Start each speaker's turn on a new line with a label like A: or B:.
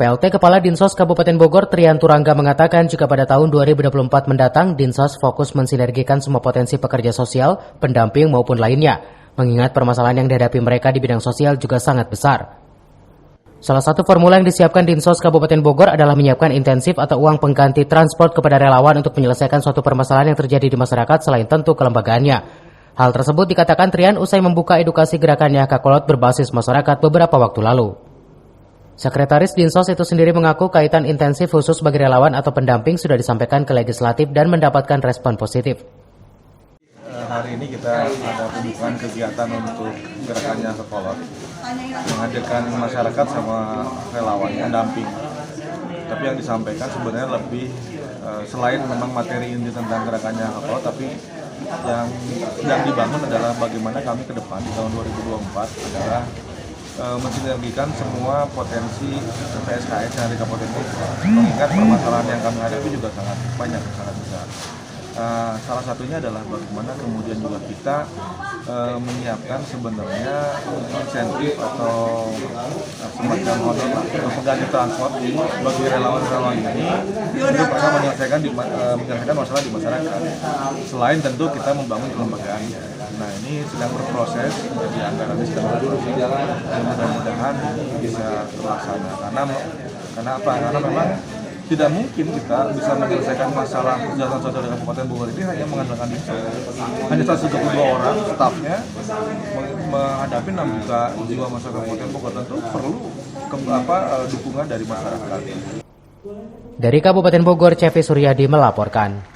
A: PLT Kepala Dinsos Kabupaten Bogor Trian Turangga mengatakan jika pada tahun 2024 mendatang, Dinsos fokus mensinergikan semua potensi pekerja sosial, pendamping maupun lainnya, mengingat permasalahan yang dihadapi mereka di bidang sosial juga sangat besar. Salah satu formula yang disiapkan Dinsos Kabupaten Bogor adalah menyiapkan intensif atau uang pengganti transport kepada relawan untuk menyelesaikan suatu permasalahan yang terjadi di masyarakat selain tentu kelembagaannya. Hal tersebut dikatakan Trian usai membuka edukasi gerakannya Kakolot berbasis masyarakat beberapa waktu lalu. Sekretaris Dinsos itu sendiri mengaku kaitan intensif khusus bagi relawan atau pendamping sudah disampaikan ke legislatif dan mendapatkan respon positif.
B: Hari ini kita ada pembukaan kegiatan untuk gerakannya Kakolot, menghadirkan masyarakat sama relawan pendamping. Tapi yang disampaikan sebenarnya lebih selain memang materi inti tentang gerakannya Kakolot, tapi yang sedang dibangun adalah bagaimana kami ke depan di tahun 2024 adalah mensinergikan semua potensi PSKS yang ada di Kabupaten Bogor. Mengingat permasalahan yang kami hadapi juga sangat banyak, sangat besar. Salah satunya adalah bagaimana kemudian juga kita menyiapkan sebenarnya insentif atau semacam modal pengganti transport bagi relawan-relawan ini untuk mereka menyelesaikan masalah di masyarakat. Selain tentu kita membangun kelembagaan. Nah, ini sedang berproses, jadi anggarannya sedang berproses. Mudah-mudahan ini bisa terlaksana. Karena apa? Karena memang tidak mungkin kita bisa menyelesaikan masalah kesejahteraan sosial di Kabupaten Bogor ini hanya mengandalkan Dinsos. Hanya 122 orang stafnya menghadapi 6 juta jiwa masyarakat Kabupaten Bogor, tentu perlu dukungan dari masyarakat.
A: Dari Kabupaten Bogor, CV Suryadi melaporkan.